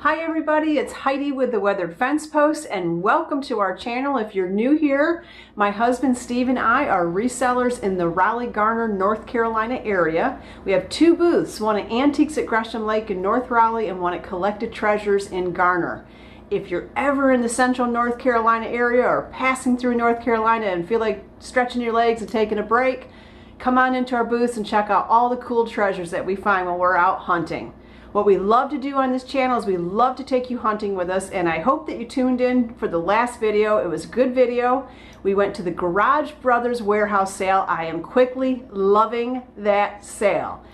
Hi everybody, it's Heidi with the Weathered Fence Post and welcome to our channel. If you're new here, my husband Steve and I are resellers in the Raleigh, Garner, North Carolina area. We have two booths, one at Antiques at Gresham Lake in North Raleigh and one at Collected Treasures in Garner. If you're ever in the central North Carolina area or passing through North Carolina and feel like stretching your legs and taking a break, come on into our booths and check out all the cool treasures that we find when we're out hunting. What we love to do on this channel is we love to take you hunting with us, and I hope that you tuned in for the last video. It was a good video. We went to the Garage Brothers warehouse sale. I am quickly loving that sale.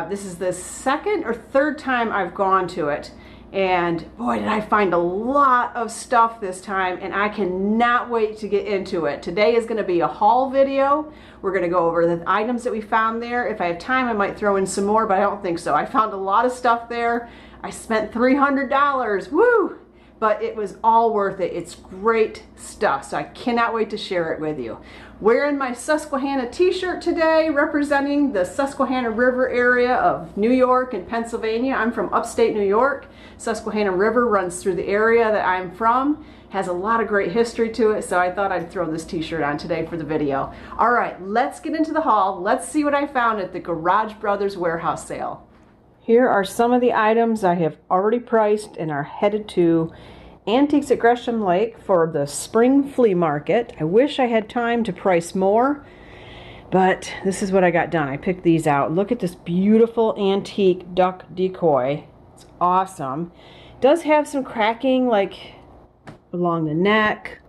This is the second or third time I've gone to it, and boy did I find a lot of stuff this time, and I cannot wait to get into it. Today is going to be a haul video. We're going to go over the items that we found there. If I have time, I might throw in some more, but I don't think so. I found a lot of stuff there. I spent $300, woo! But it was all worth it. It's great stuff, so I cannot wait to share it with you. Wearing my Susquehanna t-shirt today, representing the Susquehanna River area of New York and Pennsylvania. I'm from upstate New York. Susquehanna River runs through the area that I'm from. Has a lot of great history to it, so I thought I'd throw this t-shirt on today for the video. All right, let's get into the haul. Let's see what I found at the Garage Brothers warehouse sale. Here are some of the items I have already priced and are headed to Antiques at Gresham Lake for the spring flea market. I wish I had time to price more, but this is what I got done. I picked these out. Look at this beautiful antique duck decoy. It's awesome. It does have some cracking, like along the neck,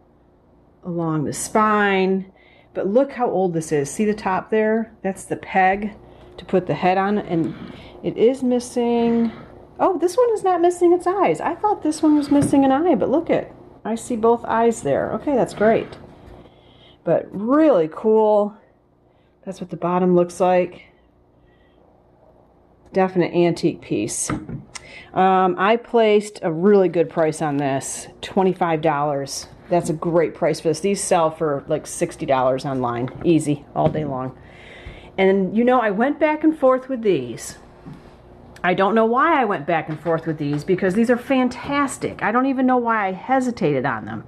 along the spine, but look how old this is. See the top there? That's the peg to put the head on, and it is missing. Oh, this one is not missing its eyes. I thought this one was missing an eye, but look it. I see both eyes there. Okay, that's great. But really cool. That's what the bottom looks like. Definite antique piece. I placed a really good price on this, $25. That's a great price for this. These sell for like $60 online, easy, all day long. And you know, I went back and forth with these. I don't know why I went back and forth with these, because these are fantastic. I don't even know why I hesitated on them.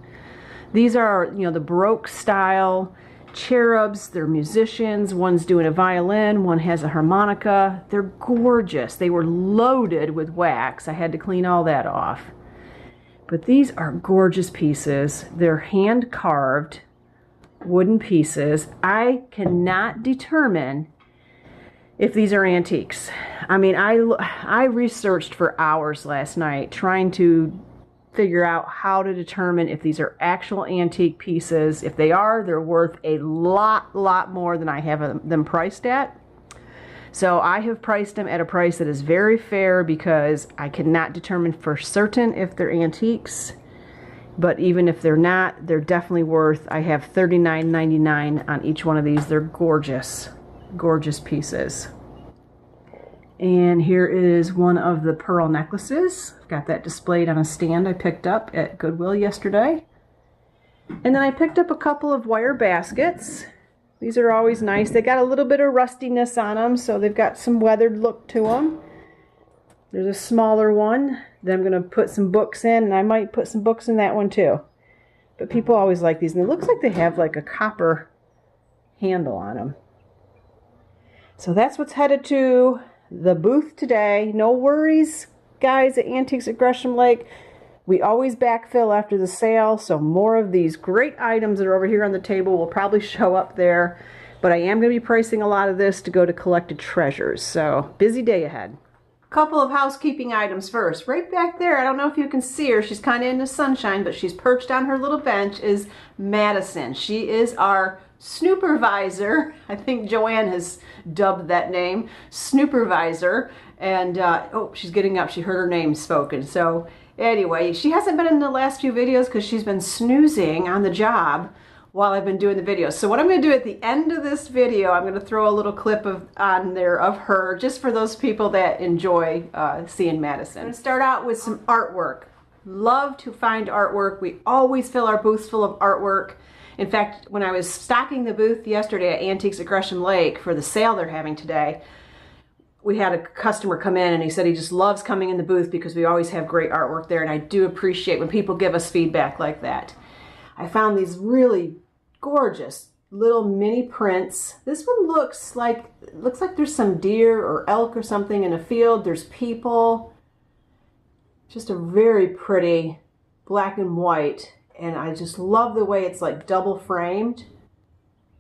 These are, you know, the Baroque style cherubs. They're musicians. One's doing a violin, one has a harmonica. They're gorgeous. They were loaded with wax. I had to clean all that off. But these are gorgeous pieces. They're hand carved wooden pieces. I cannot determine if these are antiques. I mean, I researched for hours last night trying to figure out how to determine if these are actual antique pieces. If they are, they're worth a lot more than I have them priced at. So I have priced them at a price that is very fair, because I cannot determine for certain if they're antiques. But even if they're not, they're definitely worth. I have $39.99 on each one of these. They're gorgeous, gorgeous pieces. And here is one of the pearl necklaces. I've got that displayed on a stand I picked up at Goodwill yesterday. And then I picked up a couple of wire baskets. These are always nice. They got a little bit of rustiness on them, so they've got some weathered look to them. There's a smaller one that I'm going to put some books in, and I might put some books in that one too. But people always like these, and it looks like they have like a copper handle on them. So that's what's headed to the booth today. No worries, guys, at Antiques at Gresham Lake. We always backfill after the sale, so more of these great items that are over here on the table will probably show up there. But I am going to be pricing a lot of this to go to Collected Treasures, so busy day ahead. Couple of housekeeping items first. Right back there, I don't know if you can see her, she's kind of in the sunshine, but she's perched on her little bench, is Madison. She is our snoopervisor. I think Joanne has dubbed that name, snoopervisor. And oh, she's getting up. She heard her name spoken. So anyway, she hasn't been in the last few videos because she's been snoozing on the job while I've been doing the videos. So what I'm going to do at the end of this video, I'm going to throw a little clip on there of her, just for those people that enjoy seeing Madison. I'm going to start out with some artwork. Love to find artwork. We always fill our booths full of artwork. In fact, when I was stocking the booth yesterday at Antiques at Gresham Lake for the sale they're having today, we had a customer come in and he said he just loves coming in the booth because we always have great artwork there, and I do appreciate when people give us feedback like that. I found these really gorgeous little mini prints. This one looks like there's some deer or elk or something in a field. There's people. Just a very pretty black and white, and I just love the way it's like double framed.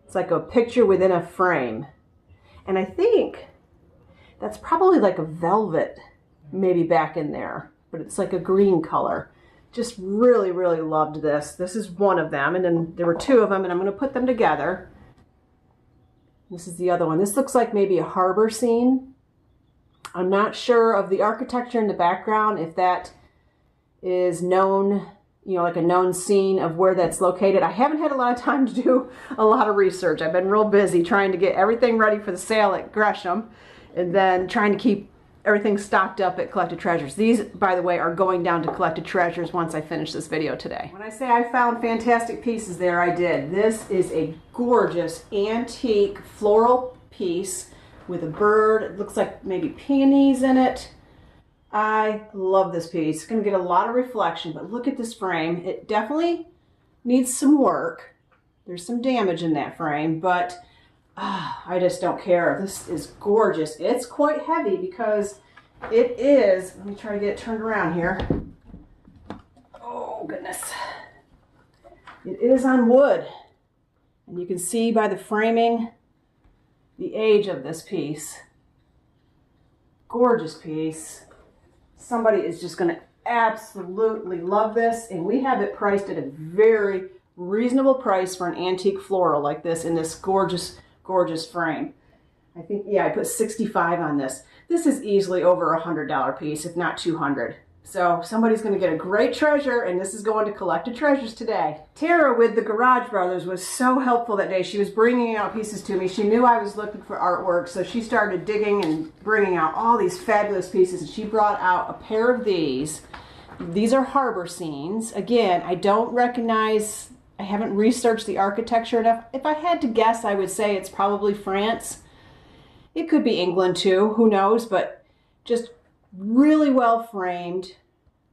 It's like a picture within a frame, and I think that's probably like a velvet maybe back in there, but it's like a green color. Just really, really loved this. This is one of them, and then there were two of them, and I'm going to put them together. This is the other one. This looks like maybe a harbor scene. I'm not sure of the architecture in the background, if that is known, you know, like a known scene of where that's located. I haven't had a lot of time to do a lot of research. I've been real busy trying to get everything ready for the sale at Gresham, and then trying to keep everything stocked up at Collected Treasures. These, by the way, are going down to Collected Treasures once I finish this video today. When I say I found fantastic pieces there, I did. This is a gorgeous antique floral piece with a bird. It looks like maybe peonies in it. I love this piece. It's going to get a lot of reflection, but look at this frame. It definitely needs some work. There's some damage in that frame, but I just don't care. This is gorgeous. It's quite heavy because it is, let me try to get it turned around here. Oh goodness. It is on wood. And you can see by the framing the age of this piece. Gorgeous piece. Somebody is just going to absolutely love this, and we have it priced at a very reasonable price for an antique floral like this in this gorgeous frame. I think, yeah, I put 65 on this. This is easily over $100 piece, if not 200. So somebody's going to get a great treasure, and this is going to Collected Treasures today. Tara with the Garage Brothers was so helpful that day. She was bringing out pieces to me. She knew I was looking for artwork, so she started digging and bringing out all these fabulous pieces, and she brought out a pair of these. These are harbor scenes. Again, I don't recognize, I haven't researched the architecture enough. If I had to guess, I would say it's probably France. It could be England too, who knows, but just really well framed.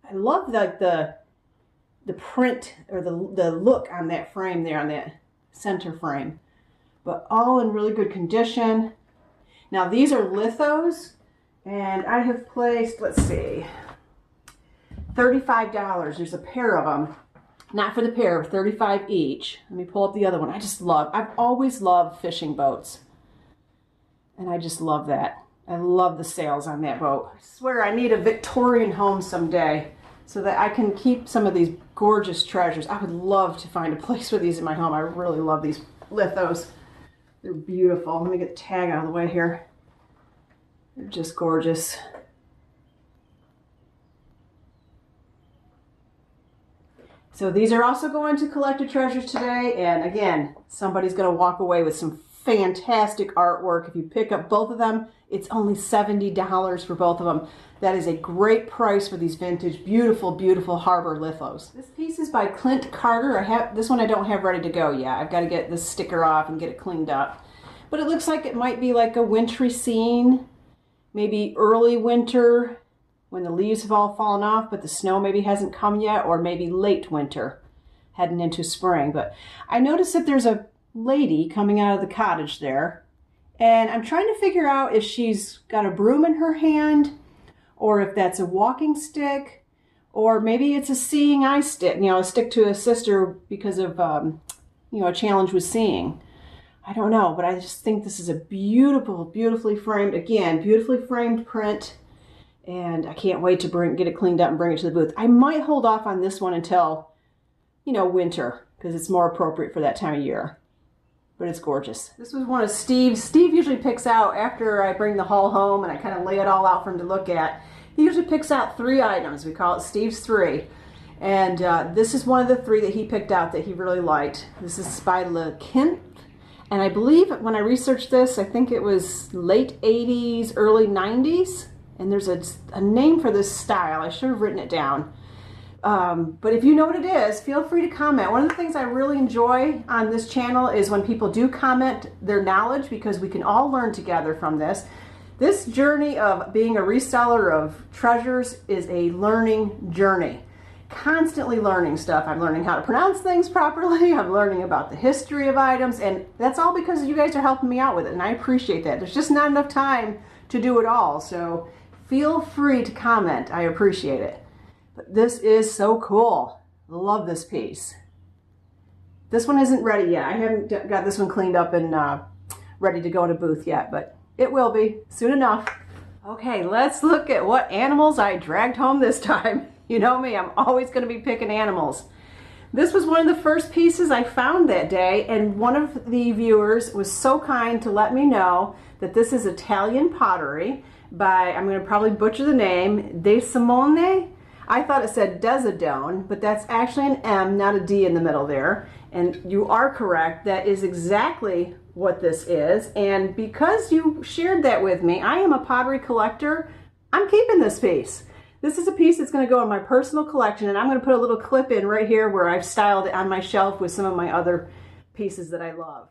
I love like the print or the look on that frame there, on that center frame, but all in really good condition. Now these are lithos, and I have placed, let's see, $35. There's a pair of them. Not for the pair, $35 each. Let me pull up the other one. I've always loved fishing boats. And I just love that. I love the sails on that boat. I swear I need a Victorian home someday so that I can keep some of these gorgeous treasures. I would love to find a place for these in my home. I really love these lithos. They're beautiful. Let me get the tag out of the way here. They're just gorgeous. So these are also going to Collected Treasures today, and again, somebody's going to walk away with some fantastic artwork. If you pick up both of them, it's only $70 for both of them. That is a great price for these vintage, beautiful, beautiful harbor lithos. This piece is by Clint Carter. This one I don't have ready to go yet. I've got to get this sticker off and get it cleaned up. But it looks like it might be like a wintry scene, maybe early winter, when the leaves have all fallen off, but the snow maybe hasn't come yet, or maybe late winter, heading into spring. But I noticed that there's a lady coming out of the cottage there, and I'm trying to figure out if she's got a broom in her hand, or if that's a walking stick, or maybe it's a seeing eye stick, you know, a stick to assist her because of, you know, a challenge with seeing. I don't know, but I just think this is a beautiful, beautifully framed, again, beautifully framed print. And I can't wait to get it cleaned up and bring it to the booth. I might hold off on this one until, you know, winter, because it's more appropriate for that time of year. But it's gorgeous. This was one of Steve's. Steve usually picks out, after I bring the haul home and I kind of lay it all out for him to look at, he usually picks out 3 items. We call it Steve's 3. And this is one of the 3 that he picked out that he really liked. This is by LeKinth. And I believe when I researched this, I think it was late 80s, early 90s. And there's a name for this style. I should have written it down. But if you know what it is, feel free to comment. One of the things I really enjoy on this channel is when people do comment their knowledge, because we can all learn together from this. This journey of being a reseller of treasures is a learning journey. Constantly learning stuff. I'm learning how to pronounce things properly. I'm learning about the history of items, and that's all because you guys are helping me out with it, and I appreciate that. There's just not enough time to do it all, so feel free to comment. I appreciate it. But this is so cool. Love this piece. This one isn't ready yet. I haven't got this one cleaned up and ready to go in a booth yet, but it will be soon enough. Okay, let's look at what animals I dragged home this time. You know me, I'm always going to be picking animals. This was one of the first pieces I found that day, and one of the viewers was so kind to let me know that this is Italian pottery by, I'm going to probably butcher the name, De Simone. I thought it said Desidone, but that's actually an M, not a D in the middle there. And you are correct, that is exactly what this is. And because you shared that with me, I am a pottery collector. I'm keeping this piece. This is a piece that's going to go in my personal collection, and I'm going to put a little clip in right here where I've styled it on my shelf with some of my other pieces that I love.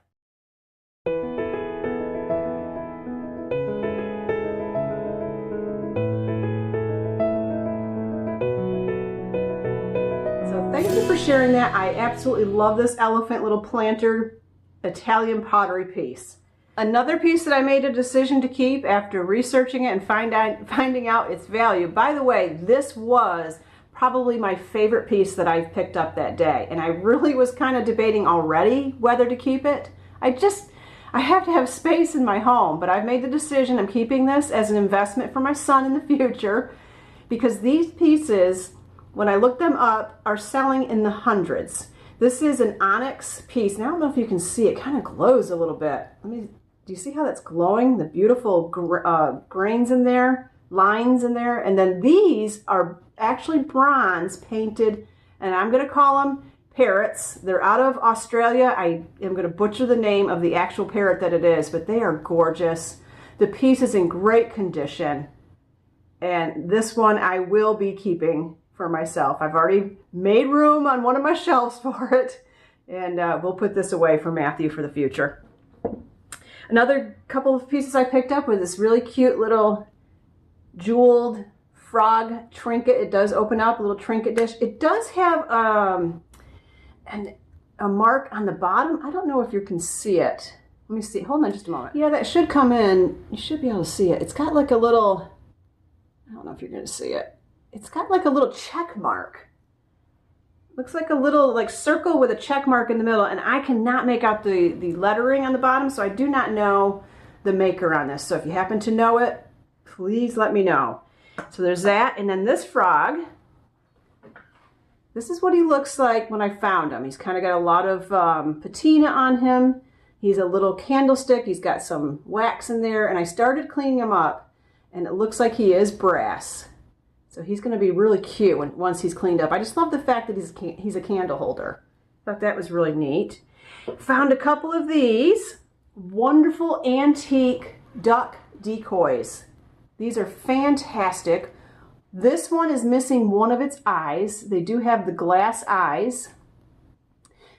So thank you for sharing that. I absolutely love this elephant little planter Italian pottery piece. Another piece that I made a decision to keep after researching it and finding out its value. By the way, this was probably my favorite piece that I picked up that day. And I really was kind of debating already whether to keep it. I have to have space in my home, but I've made the decision. I'm keeping this as an investment for my son in the future, because these pieces, when I looked them up, are selling in the hundreds. This is an onyx piece. Now I don't know if you can see, it kind of glows a little bit. Do you see how that's glowing? The beautiful grains in there, lines in there. And then these are actually bronze painted, and I'm going to call them parrots. They're out of Australia. I am going to butcher the name of the actual parrot that it is, but they are gorgeous. The piece is in great condition. And this one I will be keeping for myself. I've already made room on one of my shelves for it. And we'll put this away for Matthew for the future. Another couple of pieces I picked up with this really cute little jeweled frog trinket. It does open up, a little trinket dish. It does have a mark on the bottom. I don't know if you can see it. Let me see. Hold on just a moment. Yeah, that should come in. You should be able to see it. It's got like a little, I don't know if you're going to see it. It's got like a little check mark. Looks like a little like circle with a check mark in the middle, and I cannot make out the lettering on the bottom, so I do not know the maker on this. So if you happen to know it, please let me know. So there's that, and then this frog. This is what he looks like when I found him. He's kind of got a lot of patina on him. He's a little candlestick. He's got some wax in there, and I started cleaning him up, and it looks like he is brass. So he's going to be really cute once he's cleaned up. I just love the fact that he's a candle holder. Thought that was really neat. Found a couple of these wonderful antique duck decoys. These are fantastic. This one is missing one of its eyes. They do have the glass eyes.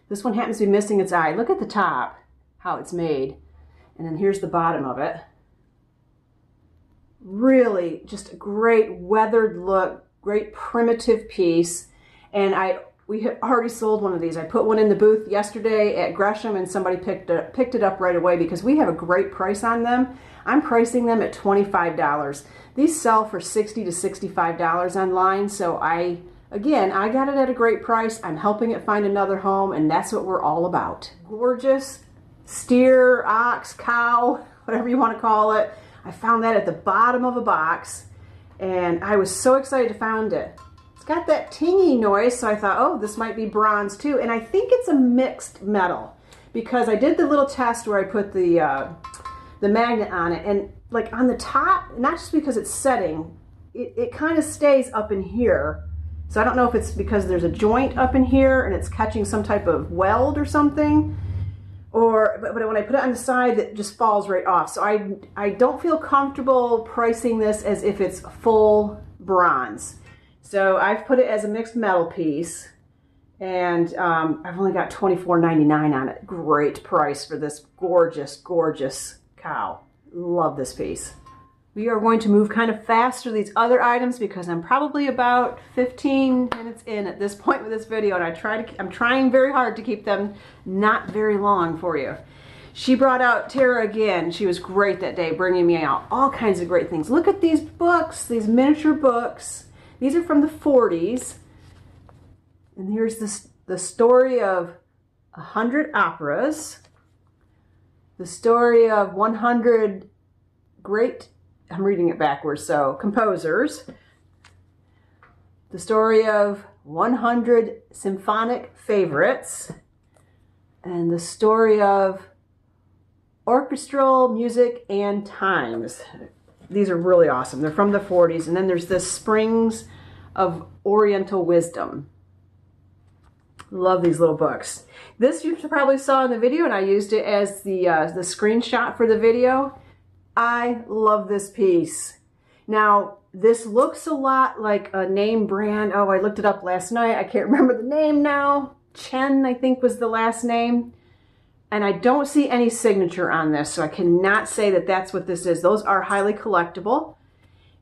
This one happens to be missing its eye. Look at the top, how it's made. And then here's the bottom of it. Really just a great weathered look, great primitive piece. And we had already sold one of these. I put one in the booth yesterday at Gresham, and somebody picked it up right away because we have a great price on them. I'm pricing them at $25. These sell for $60 to $65 online. So I got it at a great price. I'm helping it find another home, and that's what we're all about. Gorgeous steer, ox, cow, whatever you want to call it. I found that at the bottom of a box, and I was so excited to find it. It's got that tingy noise, so I thought, oh, this might be bronze too. And I think it's a mixed metal, because I did the little test where I put the magnet on it, and like on the top, not just because it's setting, it kind of stays up in here. So I don't know if it's because there's a joint up in here and it's catching some type of weld or something. But when I put it on the side, it just falls right off. So I don't feel comfortable pricing this as if it's full bronze. So I've put it as a mixed metal piece, and I've only got $24.99 on it. Great price for this gorgeous, gorgeous cow. Love this piece. We are going to move kind of fast through these other items because I'm probably about 15 minutes in at this point with this video, and I'm trying very hard to keep them not very long for you. She brought out Tara again. She was great that day, bringing me out all kinds of great things. Look at these books, these miniature books. These are from the 40s. And here's the story of 100 operas, the story of 100 great, I'm reading it backwards, so composers, the story of 100 symphonic favorites, and the story of orchestral music and times. These are really awesome. They're from the 40s. And then there's this Springs of Oriental Wisdom. Love these little books. This you probably saw in the video, and I used it as the screenshot for the video. I love this piece. Now, this looks a lot like a name brand. Oh, I looked it up last night. I can't remember the name now. Chen, I think, was the last name. And I don't see any signature on this, so I cannot say that that's what this is. Those are highly collectible.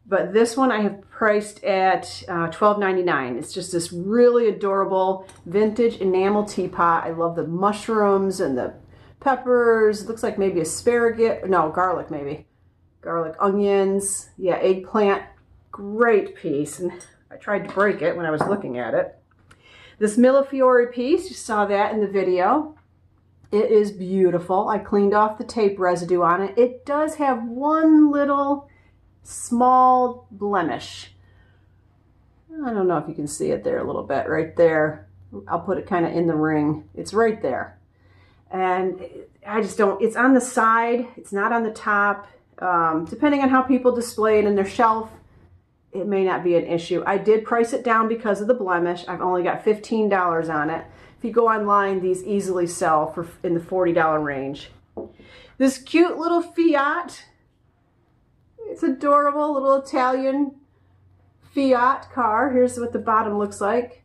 But this one I have priced at $12.99. It's just this really adorable vintage enamel teapot. I love the mushrooms and the peppers. It looks like maybe asparagus. No, garlic maybe. Garlic, onions. Yeah, eggplant. Great piece. And I tried to break it when I was looking at it. This Millefiori piece, you saw that in the video. It is beautiful. I cleaned off the tape residue on it. It does have one little small blemish. I don't know if you can see it there a little bit right there. I'll put it kind of in the ring. It's right there. And I just don't, it's on the side. It's not on the top. Depending on how people display it in their shelf, it may not be an issue. I did price it down because of the blemish. I've only got $15 on it. If you go online, these easily sell for in the $40 range. This cute little Fiat. It's adorable, little Italian Fiat car. Here's what the bottom looks like.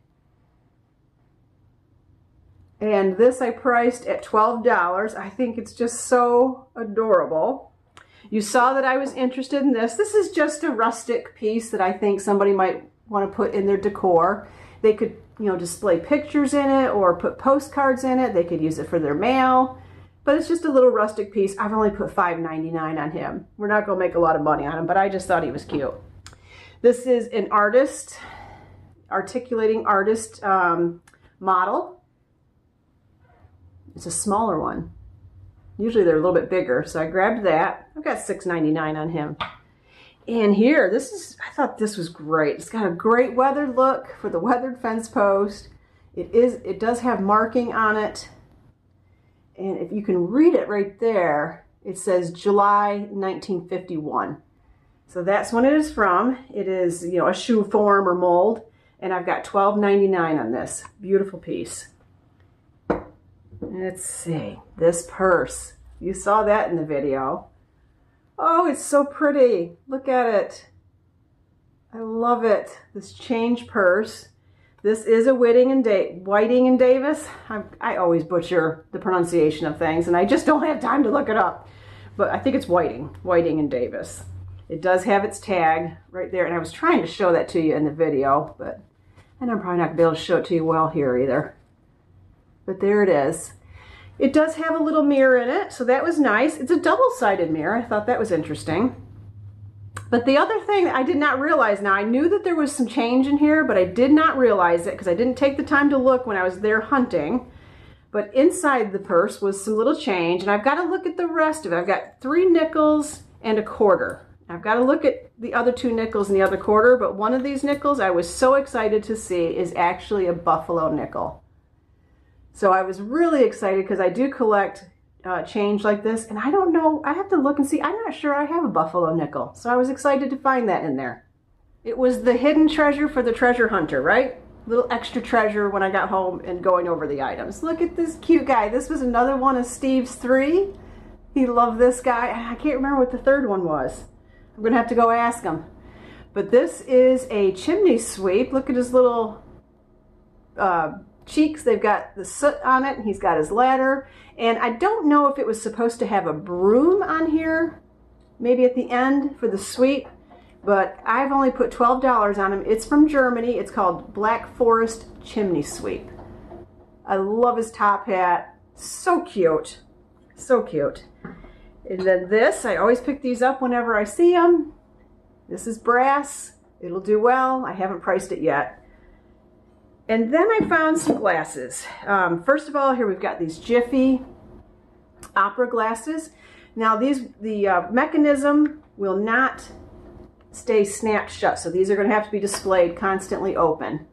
And this I priced at $12. I think it's just so adorable. You saw that I was interested in this. This is just a rustic piece that I think somebody might want to put in their decor. They could, you know, display pictures in it or put postcards in it. They could use it for their mail. But it's just a little rustic piece. I've only put $5.99 on him. We're not going to make a lot of money on him, but I just thought he was cute. This is an artist, articulating artist model. It's a smaller one. Usually they're a little bit bigger, so I grabbed that. I've got $6.99 on him. And here, I thought this was great. It's got a great weathered look for the weathered fence post. It does have marking on it. And if you can read it right there, it says July 1951. So that's when it is from. It is, you know, a shoe form or mold. And I've got $12.99 on this. Beautiful piece. Let's see. This purse. You saw that in the video. Oh, it's so pretty. Look at it. I love it. This change purse. This is a Whiting and Davis. I always butcher the pronunciation of things, and I just don't have time to look it up. But I think it's Whiting and Davis. It does have its tag right there, and I was trying to show that to you in the video, and I'm probably not going to be able to show it to you well here either. But there it is. It does have a little mirror in it, so that was nice. It's a double-sided mirror. I thought that was interesting. But the other thing that I did not realize, now I knew that there was some change in here, but I did not realize it because I didn't take the time to look when I was there hunting. But inside the purse was some little change, and I've got to look at the rest of it. I've got 3 nickels and a quarter. I've got to look at the other 2 nickels and the other quarter, but one of these nickels I was so excited to see is actually a buffalo nickel. So I was really excited because I do collect change like this, and I don't know, I have to look and see. I'm not sure I have a buffalo nickel, so I was excited to find that in there. It was the hidden treasure for the treasure hunter, right? Little extra treasure when I got home and going over the items. Look at this cute guy. This was another one of Steve's 3. He loved this guy. I can't remember what the third one was. I'm gonna have to go ask him. But this is a chimney sweep. Look at his little cheeks. They've got the soot on it, and he's got his ladder. And I don't know if it was supposed to have a broom on here. maybe at the end for the sweep, but I've only put $12 on them. It's from Germany. It's called Black Forest Chimney Sweep. I love his top hat. So cute. So cute. And then this, I always pick these up whenever I see them. This is brass. It'll do well. I haven't priced it yet. And then I found some glasses. First of all, here we've got these Jiffy opera glasses. Now the mechanism will not stay snapped shut, so these are going to have to be displayed constantly open.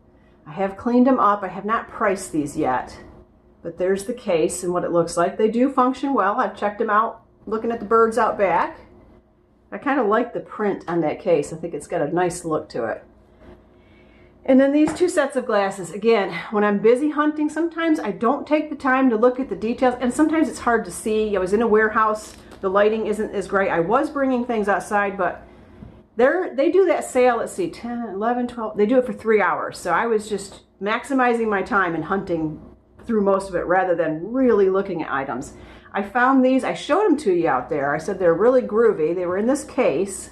I have cleaned them up. I have not priced these yet, but there's the case and what it looks like. They do function well. I've checked them out looking at the birds out back. I kind of like the print on that case. I think it's got a nice look to it. And then these two sets of glasses. Again, when I'm busy hunting, sometimes I don't take the time to look at the details, and sometimes it's hard to see. I was in a warehouse. The lighting isn't as great. I was bringing things outside, but they do that sale, let's see, 10, 11, 12. They do it for 3 hours. So I was just maximizing my time and hunting through most of it rather than really looking at items. I found these. I showed them to you out there. I said they're really groovy. They were in this case.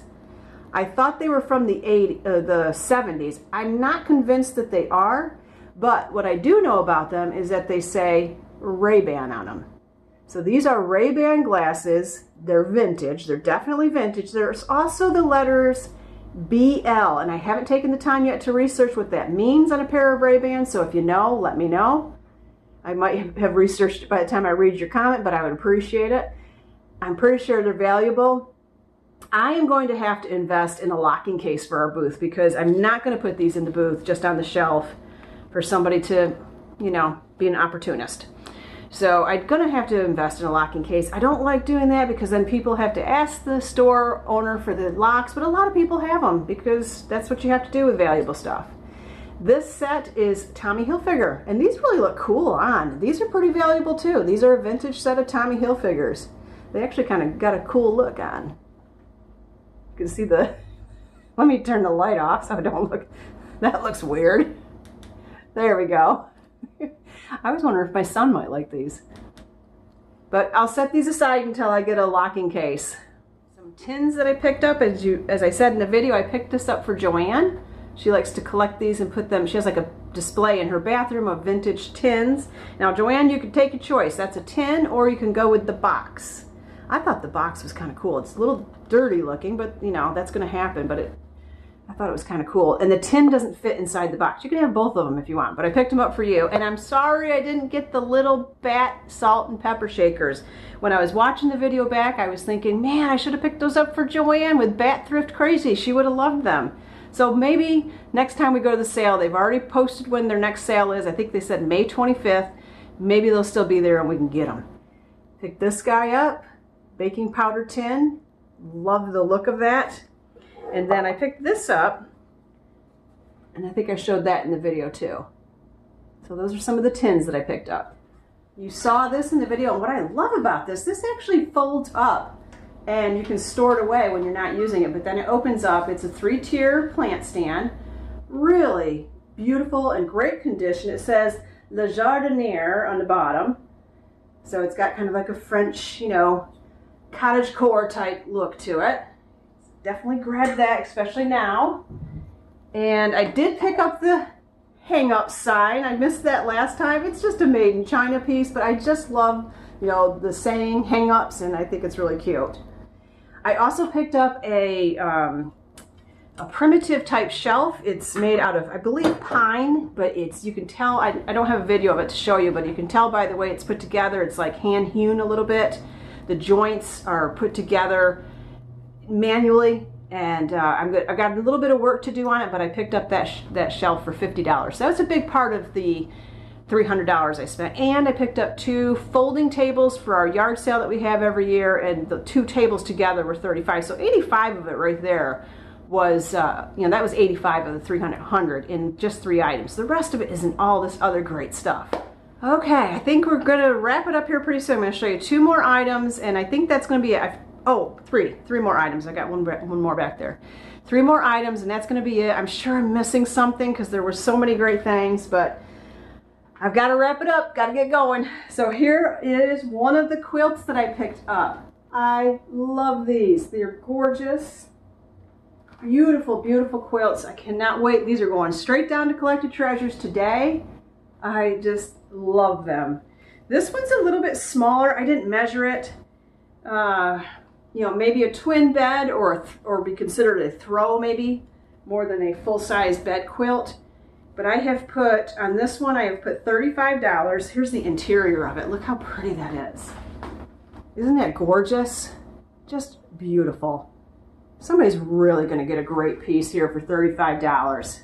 I thought they were from the 70s. I'm not convinced that they are, but what I do know about them is that they say Ray-Ban on them. So these are Ray-Ban glasses. They're vintage. They're definitely vintage. There's also the letters BL, and I haven't taken the time yet to research what that means on a pair of Ray-Bans, so if you know, let me know. I might have researched by the time I read your comment, but I would appreciate it. I'm pretty sure they're valuable. I am going to have to invest in a locking case for our booth because I'm not going to put these in the booth just on the shelf for somebody to, you know, be an opportunist. So I'm going to have to invest in a locking case. I don't like doing that because then people have to ask the store owner for the locks, but a lot of people have them because that's what you have to do with valuable stuff. This set is Tommy Hilfiger, and these really look cool on. These are pretty valuable too. These are a vintage set of Tommy Hilfigers. They actually kind of got a cool look on. You can see the, let me turn the light off so I don't look, that looks weird. There we go. I was wondering if my son might like these. But I'll set these aside until I get a locking case. Some tins that I picked up, as I said in the video, I picked this up for Joanne. She likes to collect these and put them, she has like a display in her bathroom of vintage tins. Now Joanne, you can take a choice. That's a tin or you can go with the box. I thought the box was kind of cool. It's a little dirty looking, but you know, that's going to happen. But I thought it was kind of cool. And the tin doesn't fit inside the box. You can have both of them if you want, but I picked them up for you. And I'm sorry I didn't get the little bat salt and pepper shakers. When I was watching the video back, I was thinking, man, I should have picked those up for Joanne with Bat Thrift Crazy. She would have loved them. So maybe next time we go to the sale, they've already posted when their next sale is. I think they said May 25th. Maybe they'll still be there and we can get them. Pick this guy up. Baking powder tin. Love the look of that. And then I picked this up, and I think I showed that in the video too. So those are some of the tins that I picked up. You saw this in the video, and what I love about this actually folds up, and you can store it away when you're not using it, but then it opens up. It's a 3-tier plant stand. Really beautiful and great condition. It says Le Jardinier on the bottom. So it's got kind of like a French, you know, cottagecore type look to it. Definitely grab that, especially now. And I did pick up the hang-up sign. I missed that last time. It's just a made in China piece, but I just love, you know, the saying hang-ups, and I think it's really cute. I also picked up a primitive type shelf. It's made out of, I believe, pine, but it's, you can tell, I don't have a video of it to show you, but you can tell by the way it's put together. It's like hand hewn a little bit. The joints are put together manually, and I got a little bit of work to do on it, but I picked up that shelf for $50. So that's a big part of the $300 I spent. And I picked up 2 folding tables for our yard sale that we have every year, and the 2 tables together were $35. So $85 of it right there was, you know, that was $85 of the $300 in just 3 items. The rest of it is in all this other great stuff. Okay, I think we're going to wrap it up here pretty soon. I'm going to show you 2 more items, and I think that's going to be it. Oh, three more items. I got one more back there. 3 more items, and that's going to be it. I'm sure I'm missing something because there were so many great things, but I've got to wrap it up. Got to get going. So here is one of the quilts that I picked up. I love these. They're gorgeous. Beautiful, beautiful quilts. I cannot wait. These are going straight down to Collected Treasures today. I just love them. This one's a little bit smaller. I didn't measure it. You know, maybe a twin bed or be considered a throw maybe, more than a full-size bed quilt. But I have put, on this one, I have put $35. Here's the interior of it. Look how pretty that is. Isn't that gorgeous? Just beautiful. Somebody's really going to get a great piece here for $35.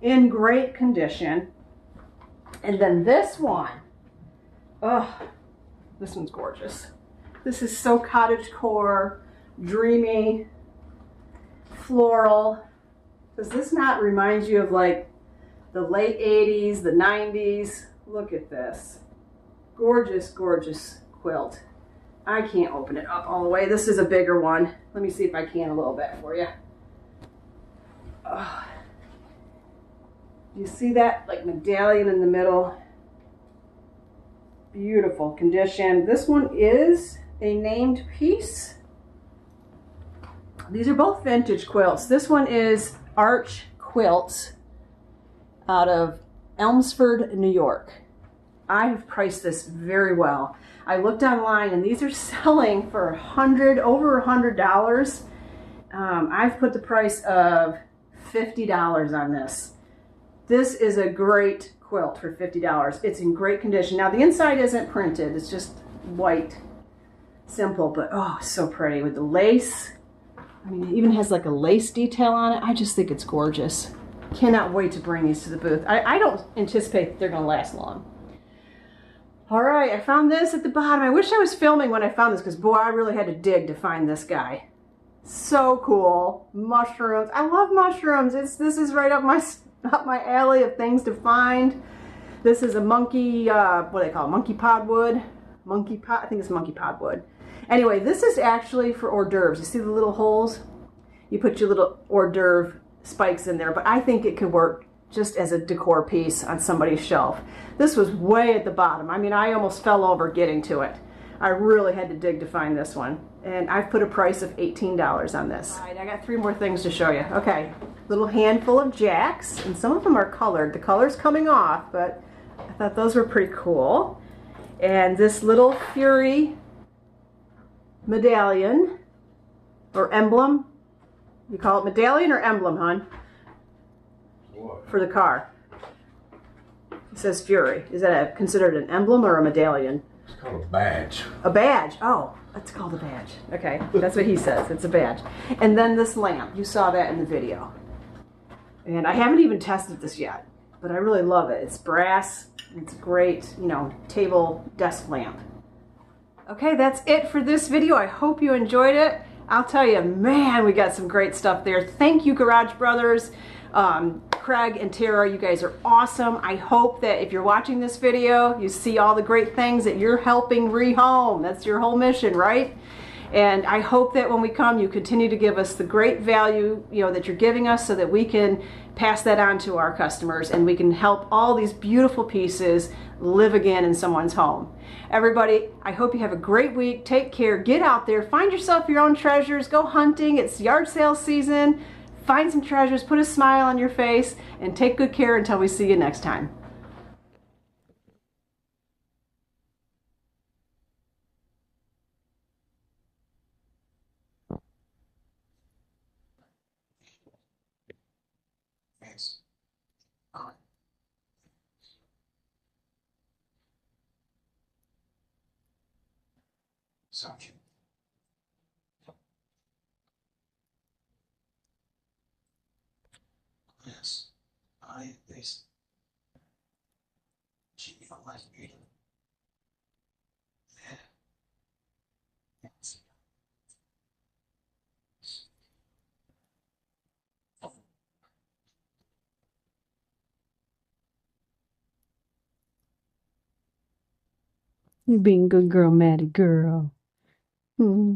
In great condition. And then this one. Oh, this one's gorgeous. This is so cottagecore, dreamy, floral. Does this not remind you of like the late 80s, the 90s? Look at this. Gorgeous, gorgeous quilt. I can't open it up all the way. This is a bigger one. Let me see if I can a little bit for you. Oh. You see that like medallion in the middle? Beautiful condition. This one is a named piece. These are both vintage quilts. This one is Arch Quilts out of Elmsford, New York. I have priced this very well. I looked online and these are selling for over $100. I've put the price of $50 on this. This is a great quilt for $50. It's in great condition. Now the inside isn't printed, it's just white, simple, but oh, so pretty with the lace. I mean, it even has like a lace detail on it. I just think it's gorgeous. Cannot wait to bring these to the booth. I don't anticipate they're gonna last long. All right, I found this at the bottom. I wish I was filming when I found this because boy, I really had to dig to find this guy. So cool. Mushrooms. I love mushrooms. This is right up my alley of things to find. This is a monkey, what do they call it? Monkey pod wood? I think it's monkey pod wood. Anyway, this is actually for hors d'oeuvres. You see the little holes? You put your little hors d'oeuvre spikes in there, but I think it could work just as a decor piece on somebody's shelf. This was way at the bottom. I mean, I almost fell over getting to it. I really had to dig to find this one. And I've put a price of $18 on this. All right, I got 3 more things to show you. Okay, little handful of jacks, and some of them are colored. The color's coming off, but I thought those were pretty cool. And this little Fury medallion, or emblem. You call it medallion or emblem, hon? What? For the car. It says Fury. Is that considered an emblem or a medallion? It's called a badge. A badge. Oh, it's called a badge. Okay, that's what he says. It's a badge. And then this lamp. You saw that in the video. And I haven't even tested this yet, but I really love it. It's brass. It's a great, you know, table desk lamp. Okay, that's it for this video. I hope you enjoyed it. I'll tell you, man, we got some great stuff there. Thank you, Garage Brothers. Kraig and Tara, you guys are awesome. I hope that if you're watching this video, you see all the great things that you're helping rehome. That's your whole mission, right? And I hope that when we come, you continue to give us the great value, you know, that you're giving us so that we can pass that on to our customers and we can help all these beautiful pieces live again in someone's home. Everybody, I hope you have a great week. Take care. Get out there. Find yourself your own treasures. Go hunting. It's yard sale season. Find some treasures. Put a smile on your face and take good care until we see you next time. Yes. Such. Yes. This. She likes me. Yes. You're being a good girl, Maddie girl. Hmm.